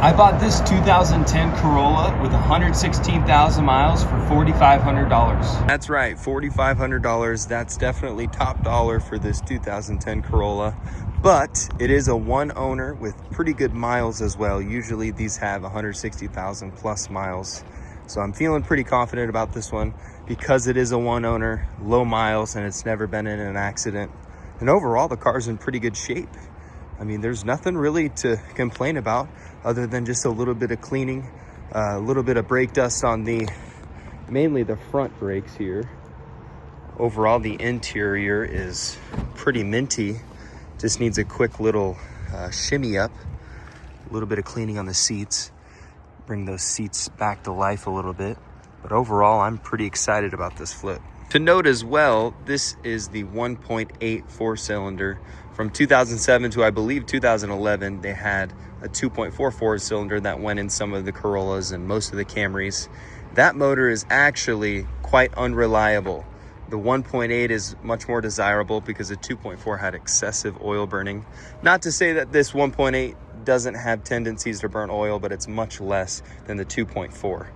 I bought this 2010 Corolla with 116,000 miles for $4,500. That's right, $4,500. That's definitely top dollar for this 2010 Corolla, but it is a one owner with pretty good miles as well. Usually these have 160,000 plus miles. So I'm feeling pretty confident about this one because it is a one owner, low miles, and it's never been in an accident. And overall, the car's in pretty good shape. I mean, there's nothing really to complain about other than just a little bit of cleaning, a little bit of brake dust on mainly the front brakes here. Overall, the interior is pretty minty. Just needs a quick little shimmy up, a little bit of cleaning on the seats, bring those seats back to life a little bit. But overall, I'm pretty excited about this flip. To note as well, this is the 1.8 four-cylinder. From 2007 to I believe 2011, they had a 2.4 four-cylinder that went in some of the Corollas and most of the Camrys. That motor is actually quite unreliable. The 1.8 is much more desirable because the 2.4 had excessive oil burning. Not to say that this 1.8 doesn't have tendencies to burn oil, but it's much less than the 2.4.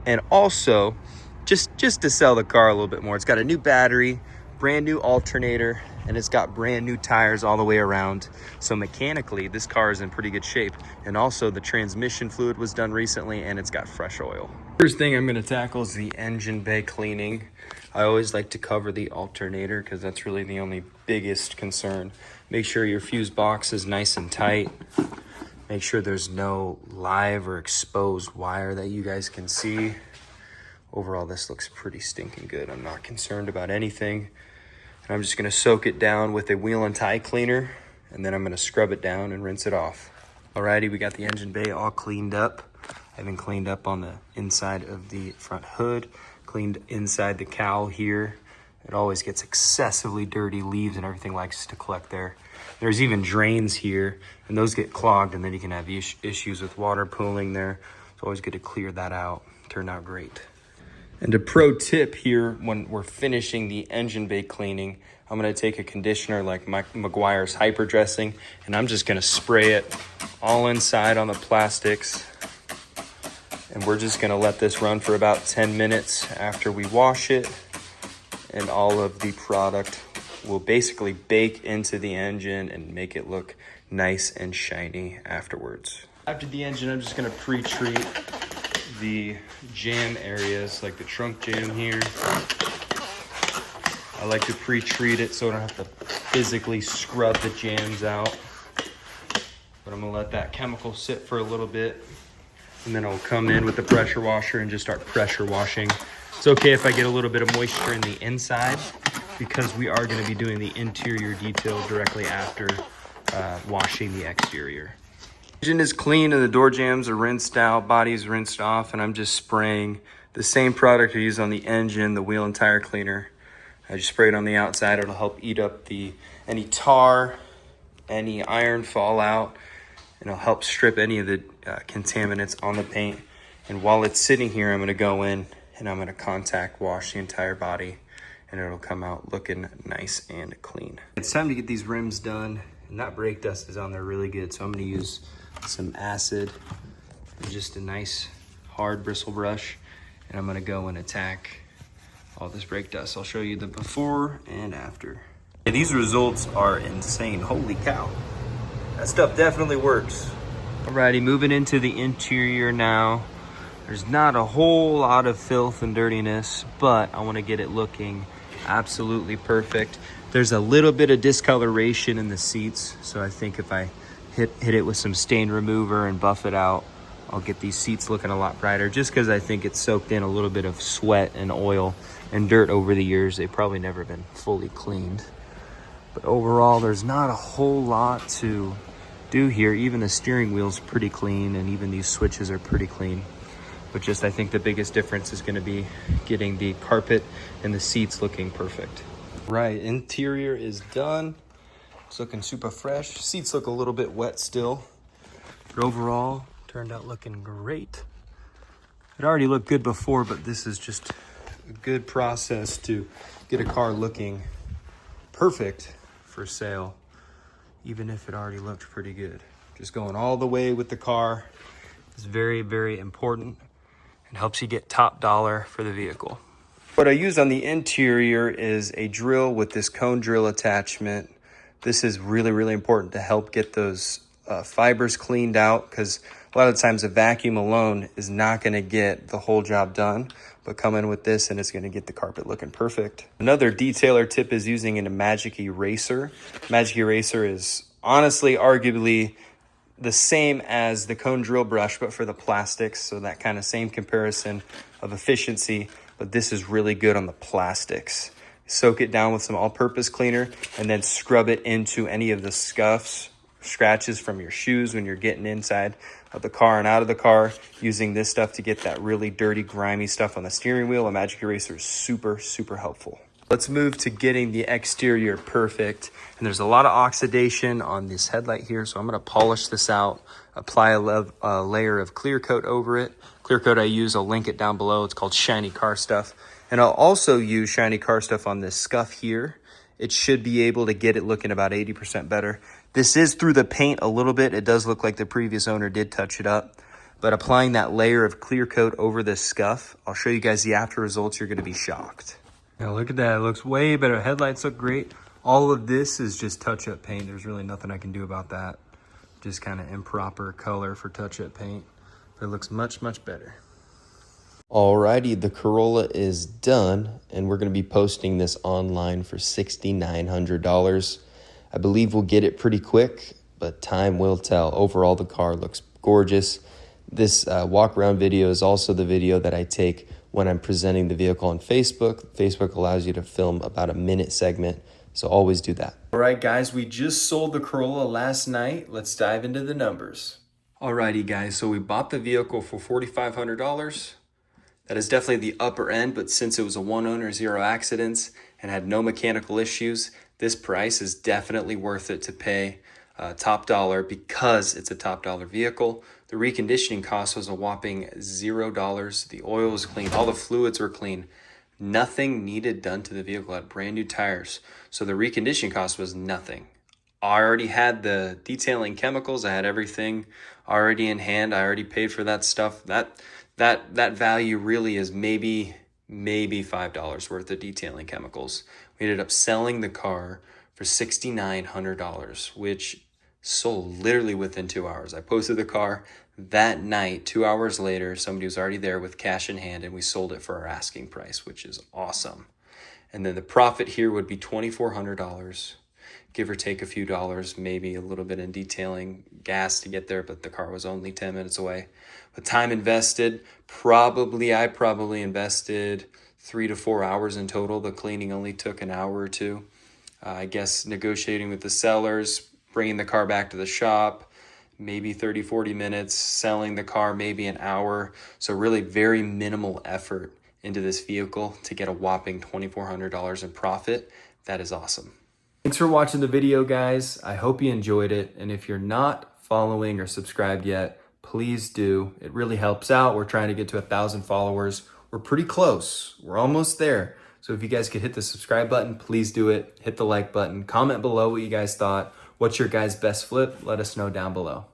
And also, just to sell the car a little bit more, it's got a new battery, brand new alternator, and it's got brand new tires all the way around. So mechanically, this car is in pretty good shape. And also the transmission fluid was done recently and it's got fresh oil. First thing I'm gonna tackle is the engine bay cleaning. I always like to cover the alternator because that's really the only biggest concern. Make sure your fuse box is nice and tight. Make sure there's no live or exposed wire that you guys can see. Overall, this looks pretty stinking good. I'm not concerned about anything. And I'm just gonna soak it down with a wheel and tie cleaner, and then I'm gonna scrub it down and rinse it off. Alrighty, we got the engine bay all cleaned up. I've been cleaned up on the inside of the front hood, cleaned inside the cowl here. It always gets excessively dirty. Leaves and everything likes to collect there. There's even drains here, and those get clogged, and then you can have issues with water pooling there. It's always good to clear that out. Turned out great. And a pro tip here when we're finishing the engine bay cleaning, I'm gonna take a conditioner like Meguiar's Hyper Dressing, and I'm just gonna spray it all inside on the plastics. And we're just gonna let this run for about 10 minutes after we wash it, and all of the product will basically bake into the engine and make it look nice and shiny afterwards. After the engine, I'm just gonna pre-treat the jam areas, like the trunk jam here. I like to pre-treat it so I don't have to physically scrub the jams out. But I'm gonna let that chemical sit for a little bit, and then I'll come in with the pressure washer and just start pressure washing. It's okay if I get a little bit of moisture in the inside because we are gonna be doing the interior detail directly after washing the exterior. Engine is clean and the door jambs are rinsed out, body's rinsed off, and I'm just spraying the same product I use on the engine, the wheel and tire cleaner. I just spray it on the outside. It'll help eat up any tar, any iron fallout, and it'll help strip any of the contaminants on the paint. And while it's sitting here, I'm gonna go in and I'm gonna contact wash the entire body, and it'll come out looking nice and clean. It's time to get these rims done, and that brake dust is on there really good, so I'm gonna use some acid and just a nice hard bristle brush, and I'm gonna go and attack all this brake dust. I'll show you the before and after. Yeah, these results are insane. Holy cow, that stuff definitely works. Alrighty, moving into the interior now. There's not a whole lot of filth and dirtiness, but I want to get it looking absolutely perfect. There's a little bit of discoloration in the seats, so I think if I hit it with some stain remover and buff it out, I'll get these seats looking a lot brighter, just because I think it's soaked in a little bit of sweat and oil and dirt over the years. They've probably never been fully cleaned. But overall, there's not a whole lot to do here. Even the steering wheel's pretty clean, and even these switches are pretty clean. But just, I think the biggest difference is gonna be getting the carpet and the seats looking perfect. Right, interior is done. It's looking super fresh. Seats look a little bit wet still, but overall, turned out looking great. It already looked good before, but this is just a good process to get a car looking perfect for sale, even if it already looked pretty good. Just going all the way with the car, is very, very important and helps you get top dollar for the vehicle. What I use on the interior is a drill with this cone drill attachment. This is really, really important to help get those fibers cleaned out, because a lot of times a vacuum alone is not going to get the whole job done, but come in with this and it's going to get the carpet looking perfect. Another detailer tip is using a magic eraser. Magic eraser is honestly arguably the same as the cone drill brush, but for the plastics, so that kind of same comparison of efficiency, but this is really good on the plastics. Soak it down with some all-purpose cleaner and then scrub it into any of the scuffs, scratches from your shoes when you're getting inside of the car and out of the car, using this stuff to get that really dirty, grimy stuff on the steering wheel. A magic eraser is super, super helpful. Let's move to getting the exterior perfect. And there's a lot of oxidation on this headlight here, so I'm going to polish this out, apply a layer of clear coat over it. Clear coat I use, I'll link it down below. It's called Shiny Car Stuff. And I'll also use Shiny Car Stuff on this scuff here. It should be able to get it looking about 80% better. This is through the paint a little bit. It does look like the previous owner did touch it up. But applying that layer of clear coat over this scuff, I'll show you guys the after results. You're going to be shocked. Now look at that. It looks way better. Headlights look great. All of this is just touch-up paint. There's really nothing I can do about that. Just kind of improper color for touch-up paint. But it looks much, much better. Alrighty, the Corolla is done, and we're going to be posting this online for $6,900. I believe we'll get it pretty quick, but time will tell. Overall, the car looks gorgeous. This walk-around video is also the video that I take when I'm presenting the vehicle on Facebook. Facebook allows you to film about a minute segment, so always do that. All right, guys, we just sold the Corolla last night. Let's dive into the numbers. Alrighty, guys, so we bought the vehicle for $4,500. That is definitely the upper end, but since it was a one owner, 0 accidents, and had no mechanical issues, this price is definitely worth it to pay top dollar because it's a top dollar vehicle. The reconditioning cost was a whopping $0. The oil was clean. All the fluids were clean. Nothing needed done to the vehicle. It had brand new tires. So the reconditioning cost was nothing. I already had the detailing chemicals. I had everything already in hand. I already paid for that stuff. That value really is maybe $5 worth of detailing chemicals. We ended up selling the car for $6,900, which sold literally within 2 hours. I posted the car that night. 2 hours later, somebody was already there with cash in hand, and we sold it for our asking price, which is awesome. And then the profit here would be $2,400, give or take a few dollars, maybe a little bit in detailing, gas to get there, but the car was only 10 minutes away. But time invested, I probably invested 3 to 4 hours in total. The cleaning only took an hour or two. I guess negotiating with the sellers, bringing the car back to the shop, maybe 30, 40 minutes, selling the car, maybe an hour. So really very minimal effort into this vehicle to get a whopping $2,400 in profit. That is awesome. Thanks for watching the video, guys. I hope you enjoyed it. And if you're not following or subscribed yet, please do. It really helps out. We're trying to get to 1,000 followers. We're pretty close. We're almost there. So if you guys could hit the subscribe button, please do it. Hit the like button. Comment below what you guys thought. What's your guys' best flip? Let us know down below.